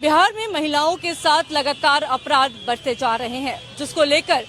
बिहार में महिलाओं के साथ लगातार अपराध बढ़ते जा रहे हैं, जिसको लेकर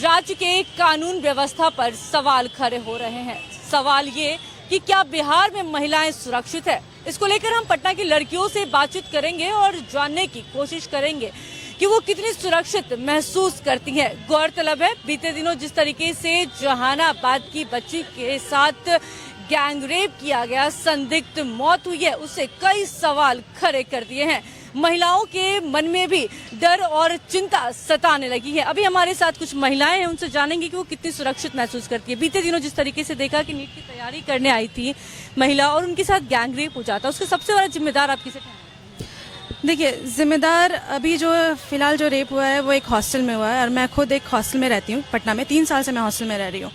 राज्य के कानून व्यवस्था पर सवाल खड़े हो रहे हैं। सवाल ये कि क्या बिहार में महिलाएं सुरक्षित है? इसको लेकर हम पटना की लड़कियों से बातचीत करेंगे और जानने की कोशिश करेंगे कि वो कितनी सुरक्षित महसूस करती हैं। गौरतलब है, बीते दिनों जिस तरीके से जहानाबाद की बच्ची के साथ गैंग रेप किया गया, संदिग्ध मौत हुई है, उससे कई सवाल खड़े कर दिए हैं। महिलाओं के मन में भी डर और चिंता सताने लगी है। अभी हमारे साथ कुछ महिलाएं हैं, उनसे जानेंगे कि वो कितनी सुरक्षित महसूस करती है। बीते दिनों जिस तरीके से देखा कि नीट की तैयारी करने आई थी महिला और उनके साथ गैंग रेप हो जाता, उसका सबसे बड़ा जिम्मेदार आप किसे ठहराएंगे? देखिए, जिम्मेदार अभी जो फिलहाल जो रेप हुआ है वो एक हॉस्टल में हुआ है और मैं खुद एक हॉस्टल में रहती हूँ पटना में। 3 साल से मैं हॉस्टल में रह रही हूँ।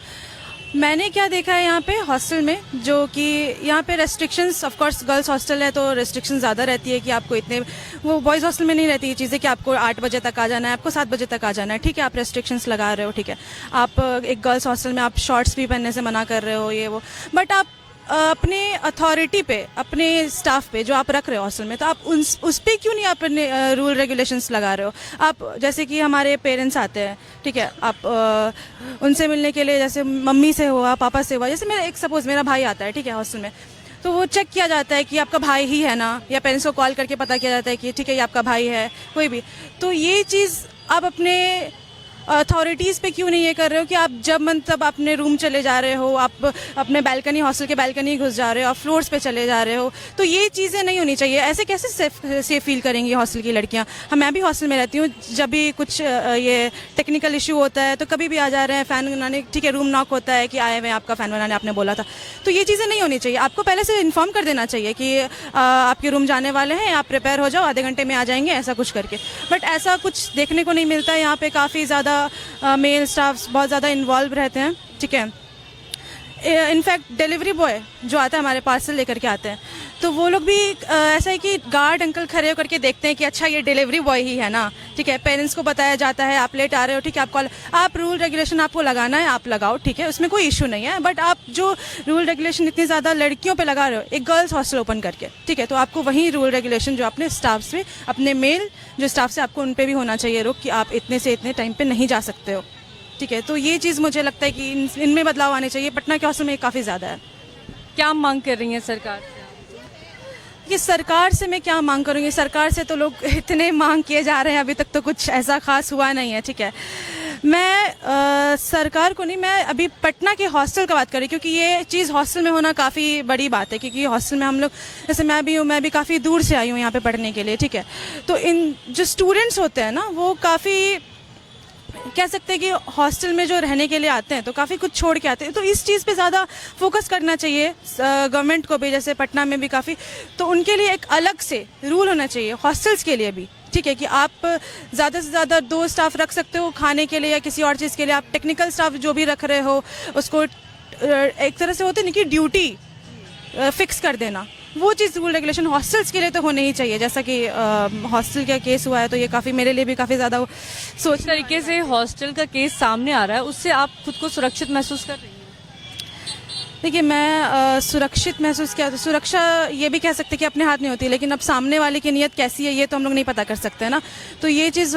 मैंने क्या देखा है यहाँ पे हॉस्टल में, जो कि यहाँ पे restrictions, of course girls hostel है तो रेस्ट्रिक्शंस ज़्यादा रहती है कि आपको इतने, वो बॉयज़ हॉस्टल में नहीं रहती ये चीज़ें कि आपको 8 बजे तक आ जाना है, आपको 7 बजे तक आ जाना है। ठीक है, आप रेस्ट्रिक्शंस लगा रहे हो, ठीक है। आप एक गर्ल्स हॉस्टल में आप शॉर्ट्स भी पहनने से मना कर रहे हो, ये वो, बट आप अपने अथॉरिटी पे, अपने स्टाफ पे जो आप रख रहे हो हॉस्टल में, तो आप उस पे क्यों नहीं अपने रूल रेगुलेशंस लगा रहे हो? आप जैसे कि हमारे पेरेंट्स आते हैं, ठीक है, आप उनसे मिलने के लिए, जैसे मम्मी से हुआ, पापा से हुआ, जैसे मेरा एक सपोज मेरा भाई आता है, ठीक है, हॉस्टल में, तो वो चेक किया जाता है कि आपका भाई ही है ना, या पेरेंट्स को कॉल करके पता किया जाता है कि ठीक है ये आपका भाई है, कोई भी। तो ये चीज़ आप अपने अथॉरिटीज़ पे क्यों नहीं ये कर रहे हो कि आप जब मन तब अपने रूम चले जा रहे हो, आप अपने बैल्कनी, हॉस्टल के बैल्कनी घुस जा रहे हो, आप फ्लोर्स पे चले जा रहे हो। तो ये चीज़ें नहीं होनी चाहिए। ऐसे कैसे सेफ फील करेंगी हॉस्टल की लड़कियाँ? मैं भी हॉस्टल में रहती हूँ, जब भी कुछ ये टेक्निकल इशू होता है तो कभी भी आ जा रहे हैं फ़ैन बनाने, ठीक है, रूम नॉक होता है कि आए हुए आपका फ़ैन बनाने, आपने बोला था। तो ये चीज़ें नहीं होनी चाहिए। आपको पहले से इन्फॉर्म कर देना चाहिए कि आपके रूम जाने वाले हैं, आप प्रिपेयर हो जाओ, आधे घंटे में आ जाएंगे, ऐसा कुछ करके। बट ऐसा कुछ देखने को नहीं मिलता है। यहाँ पे काफ़ी ज़्यादा मेल स्टाफ्स बहुत ज़्यादा इन्वॉल्व रहते हैं, ठीक है। इनफैक्ट डिलीवरी बॉय जो आता है हमारे पार्सल लेकर के आते हैं, तो वो लोग भी ऐसा है कि गार्ड अंकल खड़े होकर के देखते हैं कि अच्छा ये डिलीवरी बॉय ही है ना, ठीक है। पेरेंट्स को बताया जाता है आप लेट आ रहे हो, ठीक है, आप रूल रेगुलेशन आपको लगाना है, आप लगाओ, ठीक है, उसमें कोई इशू नहीं है। बट आप जो रूल रेगुलेशन इतनी ज़्यादा लड़कियों पे लगा रहे हो, एक गर्ल्स हॉस्टल ओपन करके, ठीक है, तो आपको वही रूल रेगुलेशन जो अपने स्टाफ से, अपने मेल जो स्टाफ से, आपको उन पर भी होना चाहिए रोक कि आप इतने से इतने टाइम पर नहीं जा सकते हो, ठीक है। तो ये चीज़ मुझे लगता है कि इनमें बदलाव आने चाहिए। पटना के हॉस्टल में काफ़ी ज़्यादा है। क्या मांग कर रही है सरकार से? ये सरकार से मैं क्या मांग करूँगी? सरकार से तो लोग इतने मांग किए जा रहे हैं, अभी तक तो कुछ ऐसा खास हुआ नहीं है, ठीक है। मैं सरकार को नहीं, मैं अभी पटना के हॉस्टल का बात करी, क्योंकि ये चीज़ हॉस्टल में होना काफ़ी बड़ी बात है। क्योंकि हॉस्टल में हम लोग, जैसे मैं भी हूँ, मैं भी काफ़ी दूर से आई हूँ यहाँ पे पढ़ने के लिए, ठीक है। तो इन जो स्टूडेंट्स होते हैं ना, वो काफ़ी, कह सकते हैं कि हॉस्टल में जो रहने के लिए आते हैं तो काफ़ी कुछ छोड़ के आते हैं। तो इस चीज़ पे ज़्यादा फोकस करना चाहिए गवर्नमेंट को भी। जैसे पटना में भी काफ़ी, तो उनके लिए एक अलग से रूल होना चाहिए हॉस्टल्स के लिए भी, ठीक है, कि आप ज़्यादा से ज़्यादा 2 स्टाफ रख सकते हो खाने के लिए या किसी और चीज़ के लिए। आप टेक्निकल स्टाफ जो भी रख रहे हो उसको एक तरह से होते नहीं कि ड्यूटी फिक्स कर देना, वो चीज़ रूल रेगुलेशन हॉस्टल्स के लिए तो होने ही चाहिए। जैसा कि हॉस्टल का केस हुआ है, तो ये काफ़ी मेरे लिए भी काफ़ी ज़्यादा सोच तरीके से हॉस्टल का केस सामने आ रहा है, उससे आप खुद को सुरक्षित महसूस कर रही हैं? देखिए, मैं सुरक्षित महसूस किया, तो सुरक्षा ये भी कह सकते हैं कि अपने हाथ नहीं होती, लेकिन अब सामने वाले की नीयत कैसी है ये तो हम लोग नहीं पता कर सकते हैं ना। तो ये चीज़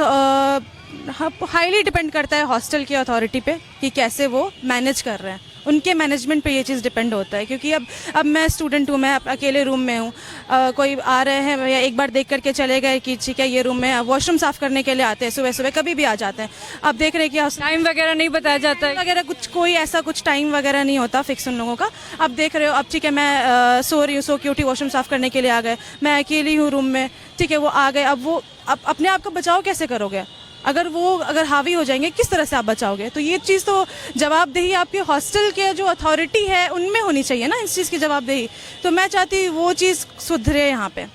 हाईली डिपेंड करता है हॉस्टल की अथॉरिटी पे कि कैसे वो मैनेज कर रहे हैं, उनके मैनेजमेंट पे ये चीज़ डिपेंड होता है। क्योंकि अब मैं स्टूडेंट हूँ, मैं अकेले रूम में हूँ, कोई आ रहे हैं या एक बार देख करके चले गए कि ठीक है ये रूम में, वॉशरूम साफ़ करने के लिए आते हैं, सुबह सुबह कभी भी आ जाते हैं। अब देख रहे हैं कि टाइम वगैरह नहीं बताया जाता है वगैरह, कुछ कोई ऐसा कुछ टाइम वगैरह नहीं होता फिक्स उन लोगों का। अब देख रहे हो, अब ठीक है, मैं सो रही हूँ, सो के उठी, वॉशरूम साफ़ करने के लिए आ गए, मैं अकेली हूँ रूम में, ठीक है, वो आ गए। अब वो अपने आप का बचाव कैसे करोगे? अगर हावी हो जाएंगे, किस तरह से आप बचाओगे? तो ये चीज़ तो जवाबदेही आपके हॉस्टल के जो अथॉरिटी है उनमें होनी चाहिए ना, इस चीज़ की जवाबदेही। तो मैं चाहती वो चीज़ सुधरे यहाँ पे।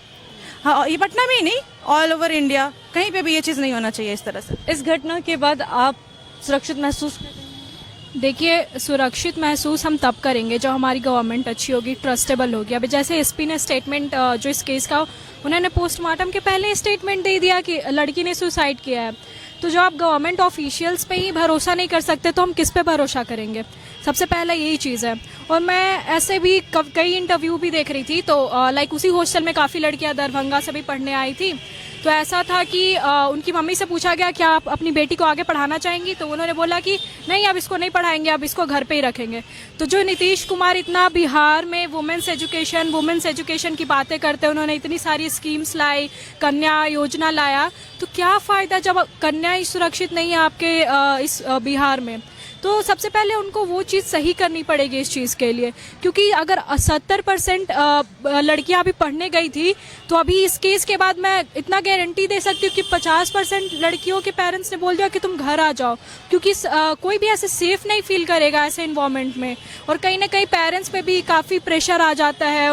हाँ, ये पटना में ही नहीं, ऑल ओवर इंडिया कहीं पे भी ये चीज़ नहीं होना चाहिए इस तरह से। इस घटना के बाद आप सुरक्षित महसूस कर रहे हैं? देखिए, सुरक्षित महसूस हम तब करेंगे जब हमारी गवर्नमेंट अच्छी होगी, ट्रस्टेबल होगी। अभी जैसे एसपी ने स्टेटमेंट जो इस केस का उन्होंने पोस्टमार्टम के पहले स्टेटमेंट दे दिया कि लड़की ने सुसाइड किया है। तो जो आप गवर्नमेंट ऑफिशियल्स पे ही भरोसा नहीं कर सकते तो हम किस पे भरोसा करेंगे? सबसे पहला यही चीज़ है। और मैं ऐसे भी कई इंटरव्यू भी देख रही थी, तो लाइक उसी हॉस्टल में काफ़ी लड़कियां दरभंगा से भी पढ़ने आई थी। तो ऐसा था कि उनकी मम्मी से पूछा गया क्या आप अपनी बेटी को आगे पढ़ाना चाहेंगी, तो उन्होंने बोला कि नहीं, अब इसको नहीं पढ़ाएंगे, अब इसको घर पे ही रखेंगे। तो जो नीतीश कुमार इतना बिहार में वुमेन्स एजुकेशन की बातें करते हैं, उन्होंने इतनी सारी स्कीम्स लाई, कन्या योजना लाया, तो क्या फ़ायदा जब कन्या ही सुरक्षित नहीं है आपके इस बिहार में? तो सबसे पहले उनको वो चीज़ सही करनी पड़ेगी इस चीज़ के लिए, क्योंकि अगर 70% लड़कियां अभी पढ़ने गई थी, तो अभी इस केस के बाद मैं इतना गारंटी दे सकती हूँ कि 50% लड़कियों के पेरेंट्स ने बोल दिया कि तुम घर आ जाओ, क्योंकि कोई भी ऐसे सेफ नहीं फील करेगा ऐसे इन्वायरमेंट में। और कहीं ना कहीं पेरेंट्स पे भी काफ़ी प्रेशर आ जाता है,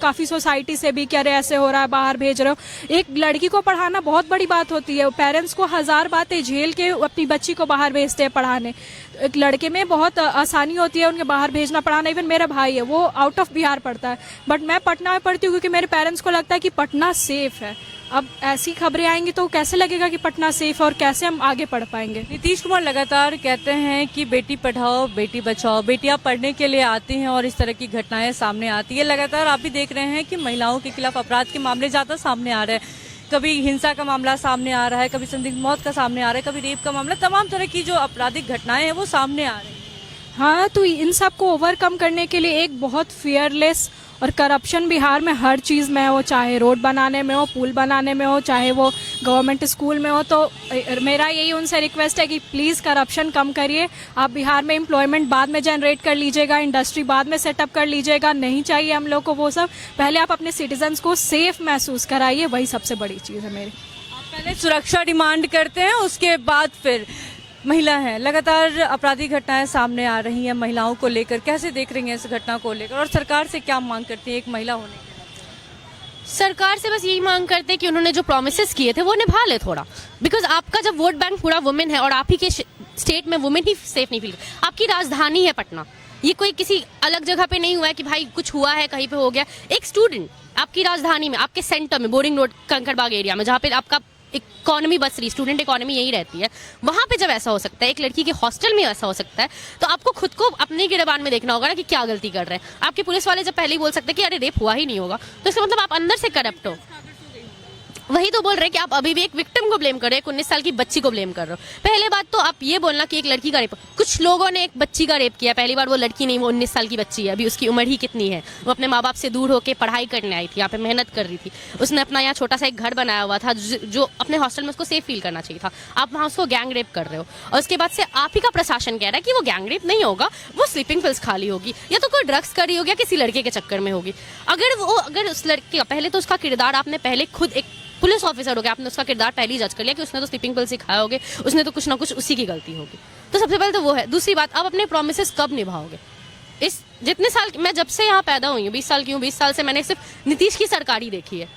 काफ़ी सोसाइटी से भी, क्या रे ऐसे हो रहा है, बाहर भेज रहे हो। एक लड़की को पढ़ाना बहुत बड़ी बात होती है, पेरेंट्स को 1000 बातें झेल के अपनी बच्ची को बाहर भेजते हैं पढ़ाने। एक लड़के में बहुत आसानी होती है उनके बाहर भेजना पढ़ाना। इवन मेरा भाई है, वो आउट ऑफ बिहार पढ़ता है, बट मैं पटना में पढ़ती हूँ क्योंकि मेरे पेरेंट्स को लगता है कि पटना सेफ है। अब ऐसी खबरें आएंगी तो कैसे लगेगा कि पटना सेफ है और कैसे हम आगे पढ़ पाएंगे? नीतीश कुमार लगातार कहते हैं कि बेटी पढ़ाओ बेटी बचाओ, बेटियां पढ़ने के लिए आती हैं और इस तरह की घटनाएं सामने आती है। लगातार आप भी देख रहे हैं कि महिलाओं के खिलाफ अपराध के मामले ज़्यादा सामने आ रहे हैं। कभी हिंसा का मामला सामने आ रहा है, कभी संदिग्ध मौत का सामने आ रहा है, कभी रेप का मामला, तमाम तरह की जो आपराधिक घटनाएं हैं वो सामने आ रही हैं। हाँ, तो इन सब को ओवरकम करने के लिए एक बहुत फियरलेस और करप्शन बिहार में हर चीज़ में हो, चाहे रोड बनाने में हो, पुल बनाने में हो, चाहे वो गवर्नमेंट स्कूल में हो। तो मेरा यही उनसे रिक्वेस्ट है कि प्लीज़ करप्शन कम करिए। आप बिहार में एम्प्लॉयमेंट बाद में जनरेट कर लीजिएगा, इंडस्ट्री बाद में सेटअप कर लीजिएगा, नहीं चाहिए हम लोग को वो सब। पहले आप अपने सिटीजन्स को सेफ महसूस कराइए, वही सबसे बड़ी चीज़ है मेरी। आप पहले सुरक्षा डिमांड करते हैं, उसके बाद फिर महिला है। लगातार आपराधिक घटनाएं सामने आ रही हैं महिलाओं को लेकर, कैसे देख रही हैं इस घटना को लेकर और सरकार से क्या मांग करती है एक महिला होने के? सरकार से बस यही मांग करते हैं कि उन्होंने जो प्रोमिसेस किए थे वो निभा ले थोड़ा। बिकॉज आपका जब वोट बैंक पूरा वुमेन है और आप ही के स्टेट में वुमेन ही सेफ नहीं फील, आपकी राजधानी है पटना, ये कोई किसी अलग जगह पे नहीं हुआ है कि भाई कुछ हुआ है कहीं पे हो गया। एक स्टूडेंट आपकी राजधानी में, आपके सेंटर में, बोरिंग रोड कंकड़बाग एरिया में, जहाँ पे आपका इकोनॉमी बस रही, स्टूडेंट इकोनॉमी यही रहती है, वहां पे जब ऐसा हो सकता है, एक लड़की के हॉस्टल में ऐसा हो सकता है, तो आपको खुद को अपने गिरबान में देखना होगा ना कि क्या गलती कर रहे हैं। आपके पुलिस वाले जब पहले ही बोल सकते हैं कि अरे रेप हुआ ही नहीं होगा, तो इसका मतलब आप अंदर से करप्ट हो। वही तो बोल रहे हैं कि आप अभी भी एक विक्टिम को ब्लेम कर रहे हो, 19 साल की बच्ची को ब्लेम कर रहे हो। पहले बात तो आप ये बोलना कि एक लड़की का रेप, कुछ लोगों ने एक बच्ची का रेप किया, पहली बार वो लड़की नहीं, वो 19 साल की बच्ची है, अभी उसकी उम्र ही कितनी है, वो अपने माँ बाप से दूर होकर पढ़ाई करने आई थी, यहाँ पे मेहनत कर रही थी, उसने अपना यहाँ छोटा सा एक घर बनाया हुआ था जो अपने हॉस्टल में उसको सेफ फील करना चाहिए था। आप वहाँ उसको गैंग रेप कर रहे हो और उसके बाद से आप ही का प्रशासन कह रहा है कि वो गैंग रेप नहीं होगा, वो स्लीपिंग पिल्स खा ली होगी या तो कोई ड्रग्स करी होगी या किसी लड़के के चक्कर में होगी। अगर उस लड़के का पहले तो उसका किरदार आपने पहले खुद एक पुलिस ऑफिसर हो गया, आपने उसका किरदार पहले ही जज कर लिया कि उसने तो स्लीपिंग पिल सिखाया होगे, उसने तो कुछ ना कुछ उसी की गलती होगी। तो सबसे पहले तो वो है। दूसरी बात, आप अपने प्रोमिसेस कब निभाओगे? इस जितने साल मैं जब से यहाँ पैदा हुई हूँ, 20 साल की हूँ, 20 साल से मैंने सिर्फ नीतीश की सरकार ही देखी है।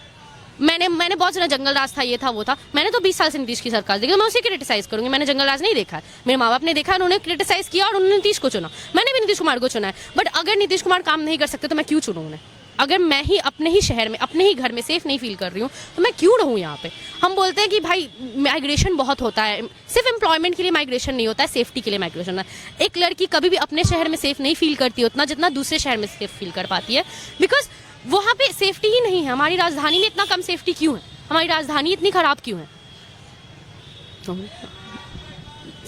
मैंने बहुत सुना जंगल राज था, ये था वो था, मैंने तो 20 साल से नीतीश की सरकार देखी, तो मैं उसे क्रिटिसाइज करूंगी। मैंने जंगल राज नहीं देखा है, मेरे माँ बाप ने देखा, उन्होंने क्रिटिसाइज किया और उन्होंने नीतीश को चुना। मैंने भी नीतीश कुमार को चुना है, बट अगर नीतीश कुमार काम नहीं कर सकते तो मैं क्यों चुनूं उन्हें? अगर मैं ही अपने ही शहर में, अपने ही घर में सेफ नहीं फील कर रही हूँ तो मैं क्यों रहूँ यहाँ पे? हम बोलते हैं कि भाई माइग्रेशन बहुत होता है, सिर्फ एम्प्लॉयमेंट के लिए माइग्रेशन नहीं होता है, सेफ्टी के लिए माइग्रेशन होता है। एक लड़की कभी भी अपने शहर में सेफ नहीं फील करती उतना जितना दूसरे शहर में सेफ फील कर पाती है, बिकॉज वहाँ पे सेफ्टी ही नहीं है। हमारी राजधानी में इतना कम सेफ्टी क्यों है? हमारी राजधानी इतनी खराब क्यों है?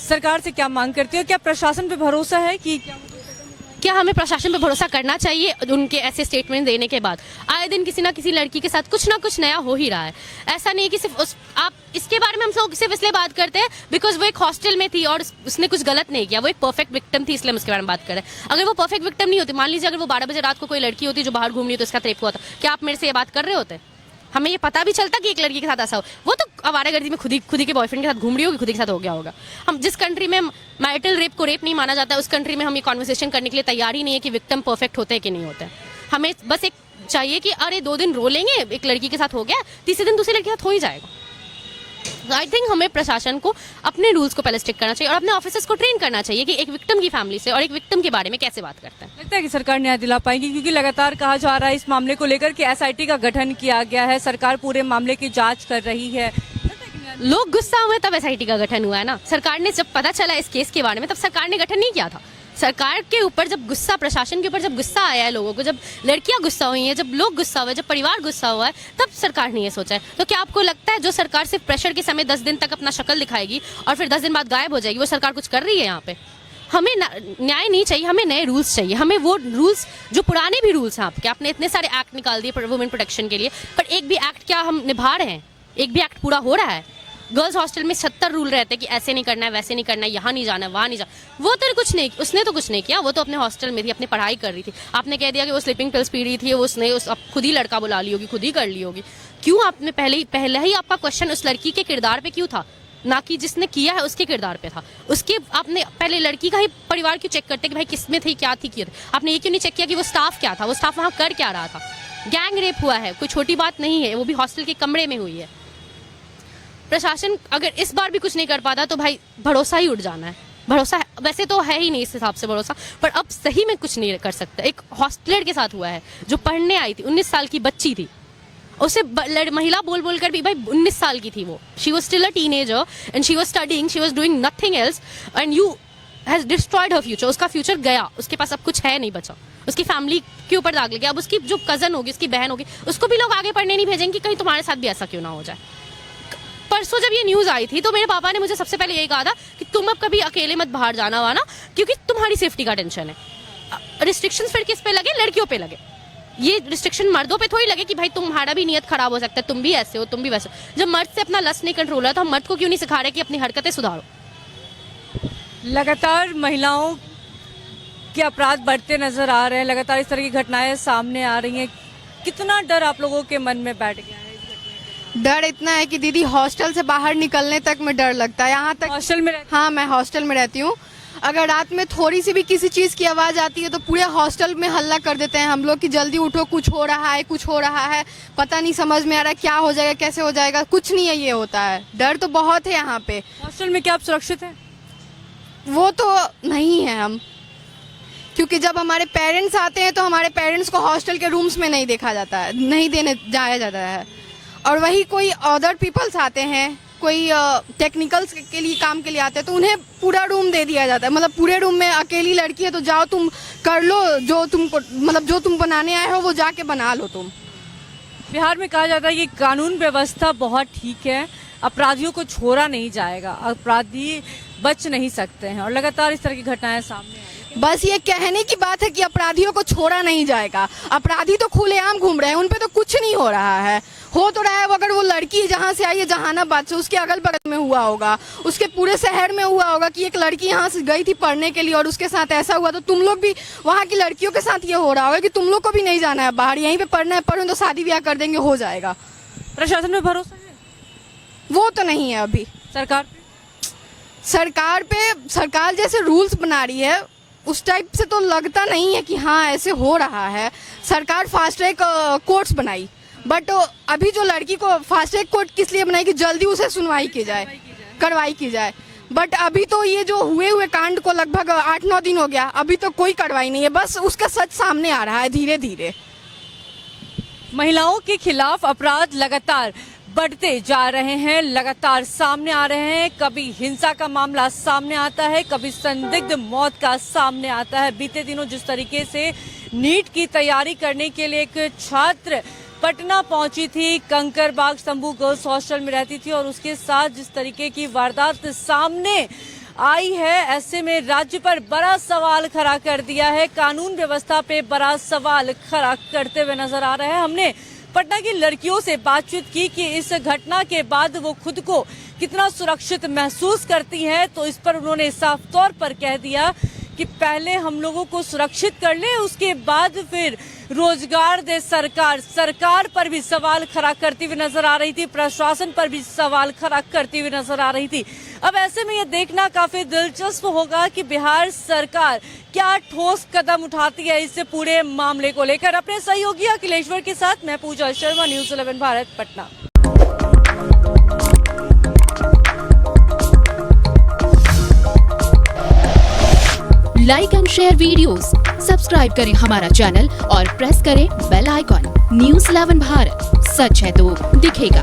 सरकार से क्या मांग करती हो? क्या प्रशासन पे भरोसा है कि क्या हमें प्रशासन पे भरोसा करना चाहिए? उनके ऐसे स्टेटमेंट देने के बाद आए दिन किसी ना किसी लड़की के साथ कुछ ना कुछ नया हो ही रहा है। ऐसा नहीं है कि सिर्फ आप इसके बारे में हम लोग सिर्फ इसलिए बात करते हैं बिकॉज वो एक हॉस्टल में थी और उसने कुछ गलत नहीं किया, वो एक परफेक्ट विक्टिम थी, इसलिए हम उसके बारे में बात कर रहे हैं। अगर वो परफेक्ट विक्टिम नहीं होती, मान लीजिए अगर वो 12 बजे रात को कोई लड़की होती जो बाहर घूम रही हो तो इसका रेप हुआ था, क्या आप मेरे से ये बात कर रहे होते? हमें ये पता भी चलता कि एक लड़की के साथ ऐसा हो? वो तो आवारागर्दी में खुद ही के बॉयफ्रेंड के साथ घूम रही होगी, खुद के साथ हो गया होगा। हम जिस कंट्री में मैरिटल रेप को रेप नहीं माना जाता है, उस कंट्री में हम ये कॉन्वर्सेशन करने के लिए तैयार ही नहीं है कि विक्टिम परफेक्ट होते हैं कि नहीं होते हैं। हमें बस एक चाहिए कि अरे 2 दिन रो लेंगे, एक लड़की के साथ हो गया, तीसरे दिन दूसरी लड़की के साथ हो ही जाएगा। आई थिंक हमें प्रशासन को अपने रूल्स को पहले स्टिक करना चाहिए और अपने ऑफिसर्स को ट्रेन करना चाहिए कि एक विक्टिम की फैमिली से और एक विक्टिम के बारे में कैसे बात करते हैं। लगता है कि सरकार न्याय दिला पाएगी, क्योंकि लगातार कहा जा रहा है इस मामले को लेकर कि एसआईटी का गठन किया गया है, सरकार पूरे मामले की जांच कर रही है। लोग गुस्सा हुए तब एसआईटी का गठन हुआ है ना। सरकार ने जब पता चला इस केस के बारे में तब सरकार ने गठन नहीं किया था। सरकार के ऊपर जब गुस्सा, प्रशासन के ऊपर जब गुस्सा आया है लोगों को, जब लड़कियां गुस्सा हुई हैं, जब लोग गुस्सा हुए, जब परिवार गुस्सा हुआ है, तब सरकार ने ये सोचा है। तो क्या आपको लगता है जो सरकार सिर्फ प्रेशर के समय 10 दिन तक अपना शक्ल दिखाएगी और फिर 10 दिन बाद गायब हो जाएगी, वो सरकार कुछ कर रही है यहाँ पे? हमें न्याय नहीं चाहिए, हमें नए रूल्स चाहिए। हमें वो रूल्स जो पुराने भी रूल्स हैं आपने इतने सारे एक्ट निकाल दिए वुमेन प्रोटेक्शन के लिए, पर एक भी एक्ट क्या हम निभा रहे हैं? एक भी एक्ट पूरा हो रहा है? गर्ल्स हॉस्टल में 70 रूल रहते हैं कि ऐसे नहीं करना है, वैसे नहीं करना है, यहाँ नहीं जाना है, वहाँ नहीं जाना। वो तो कुछ नहीं, उसने तो कुछ नहीं किया। वो तो अपने हॉस्टल में थी, अपनी पढ़ाई कर रही थी। आपने कह दिया कि वो स्लीपिंग पिल्स पी रही थी, उसने खुद ही लड़का बुला ली होगी, खुद ही कर ली होगी। क्यों आपने पहले ही आपका क्वेश्चन उस लड़की के किरदार पे क्यों था, ना कि जिसने किया है उसके किरदार पे था? उसके आपने पहले लड़की का ही परिवार क्यों चेक करते कि भाई किसमें थी, क्या थी, आपने ये क्यों नहीं चेक किया कि वो स्टाफ क्या था, वो स्टाफ वहाँ कर क्या रहा था? गैंग रेप हुआ है, कोई छोटी बात नहीं है, वो भी हॉस्टल के कमरे में हुई है। प्रशासन अगर इस बार भी कुछ नहीं कर पाता तो भाई भरोसा ही उठ जाना है। भरोसा वैसे तो है ही नहीं इस हिसाब से भरोसा, पर अब सही में कुछ नहीं कर सकता। एक हॉस्टलर के साथ हुआ है जो पढ़ने आई थी, 19 साल की बच्ची थी, उसे महिला बोल बोल कर भी, भाई 19 साल की थी वो, she was still a teenager and she was studying, she was doing nothing else and you has destroyed her future. उसका फ्यूचर गया, उसके पास अब कुछ है नहीं बचा, उसकी फैमिली के ऊपर दाग लग गया। अब उसकी जो कजन होगी, उसकी बहन होगी, उसको भी लोग आगे पढ़ने नहीं भेजेंगे कि कहीं तुम्हारे साथ भी ऐसा क्यों ना हो जाए। परसों जब ये न्यूज़ आई थी तो मेरे पापा ने मुझे सबसे पहले यही कहा था कि तुम अब कभी अकेले मत बाहर जाना हुआ ना, क्योंकि तुम्हारी सेफ्टी का टेंशन है। रिस्ट्रिक्शंस फिर किस पे लगे? लड़कियों पे लगे। ये रिस्ट्रिक्शन मर्दों पे थोड़ी लगे कि भाई तुम्हारा भी नियत खराब हो सकता है, तुम भी ऐसे हो, तुम भी वैसे हो। जब मर्द से अपना लस्ट नहीं कंट्रोल है तो हम मर्द को क्यों नहीं सिखा रहे कि अपनी हरकतें सुधारो? लगातार महिलाओं के अपराध बढ़ते नजर आ रहे हैं, लगातार इस तरह की घटनाएं सामने आ रही हैं। कितना डर आप लोगों के मन में बैठ गया है? डर इतना है कि दीदी हॉस्टल से बाहर निकलने तक में डर लगता है। यहाँ तक हॉस्टल में हाँ, मैं हॉस्टल में रहती हूँ। अगर रात में थोड़ी सी भी किसी चीज़ की आवाज़ आती है तो पूरे हॉस्टल में हल्ला कर देते हैं हम लोग कि जल्दी उठो, कुछ हो रहा है, कुछ हो रहा है, पता नहीं समझ में आ रहा है क्या हो जाएगा, कैसे हो जाएगा। कुछ नहीं है, ये होता है। डर तो बहुत है यहाँ पे। हॉस्टल में क्या आप सुरक्षित हैं? वो तो नहीं है हम, क्योंकि जब हमारे पेरेंट्स आते हैं तो हमारे पेरेंट्स को हॉस्टल के रूम्स में नहीं देखा जाता है, नहीं देने जाया जाता है। और वही कोई अदर पीपल्स आते हैं, कोई टेक्निकल्स के लिए काम के लिए आते हैं तो उन्हें पूरा रूम दे दिया जाता है। मतलब पूरे रूम में अकेली लड़की है तो जाओ तुम कर लो, जो तुमको मतलब जो तुम बनाने आए हो वो जाके बना लो तुम। बिहार में कहा जाता है कि कानून व्यवस्था बहुत ठीक है, अपराधियों को छोड़ा नहीं जाएगा, अपराधी बच नहीं सकते हैं, और लगातार इस तरह की घटनाएं सामने आ रही हैं। बस ये कहने की बात है कि अपराधियों को छोड़ा नहीं जाएगा। अपराधी तो खुलेआम घूम रहे हैं, उन पे तो कुछ नहीं हो रहा है। हो तो रहा है, अगर वो लड़की जहाँ से आई है जहानाबाद से, उसके अगल बगल में हुआ होगा, उसके पूरे शहर में हुआ होगा कि एक लड़की यहाँ से गई थी पढ़ने के लिए और उसके साथ ऐसा हुआ, तो तुम लोग भी वहाँ की लड़कियों के साथ ये हो रहा होगा कि तुम लोग को भी नहीं जाना है बाहर, यहीं पे पढ़ना है, पढ़ो तो शादी ब्याह कर देंगे, हो जाएगा। प्रशासन में भरोसा है? वो तो नहीं है अभी। सरकार जैसे रूल्स बना रही है उस टाइप से तो लगता नहीं है कि हाँ ऐसे हो रहा है। सरकार फास्ट ट्रैक कोर्ट्स बनाई, बट अभी जो लड़की को फास्ट ट्रैक कोर्ट किस लिए बनाई कि जल्दी उसे सुनवाई की जाए, कार्रवाई की जाए। बट अभी तो ये जो हुए कांड को लगभग 8-9 दिन हो गया, अभी तो कोई कार्रवाई नहीं है, बस उसका सच सामने आ रहा है धीरे धीरे। महिलाओं के खिलाफ अपराध लगातार बढ़ते जा रहे हैं, लगातार सामने आ रहे हैं। कभी हिंसा का मामला सामने आता है, कभी संदिग्ध मौत का सामने आता है। बीते दिनों जिस तरीके से नीट की तैयारी करने के लिए एक छात्र पटना पहुंची थी, कंकरबाग शंभू गर्ल्स हॉस्टल में रहती थी, और उसके साथ जिस तरीके की वारदात सामने आई है, ऐसे में राज्य पर बड़ा सवाल खड़ा कर दिया है, कानून व्यवस्था पे बड़ा सवाल खड़ा करते हुए नजर आ रहा है। हमने पटना की लड़कियों से बातचीत की कि इस घटना के बाद वो खुद को कितना सुरक्षित महसूस करती हैं, तो इस पर उन्होंने साफ तौर पर कह दिया कि पहले हम लोगों को सुरक्षित कर ले, उसके बाद फिर रोजगार दे सरकार। सरकार पर भी सवाल खड़ा करती हुई नजर आ रही थी, प्रशासन पर भी सवाल खड़ा करती हुई नजर आ रही थी। अब ऐसे में ये देखना काफी दिलचस्प होगा कि बिहार सरकार क्या ठोस कदम उठाती है इस पूरे मामले को लेकर। अपने सहयोगी अखिलेश्वर के साथ मैं Pooja Sharma, news 11 Bharat, Patna. Like and share videos, subscribe करें हमारा चैनल और प्रेस करें बेल आइकॉन। News 11 भारत, सच है तो दिखेगा।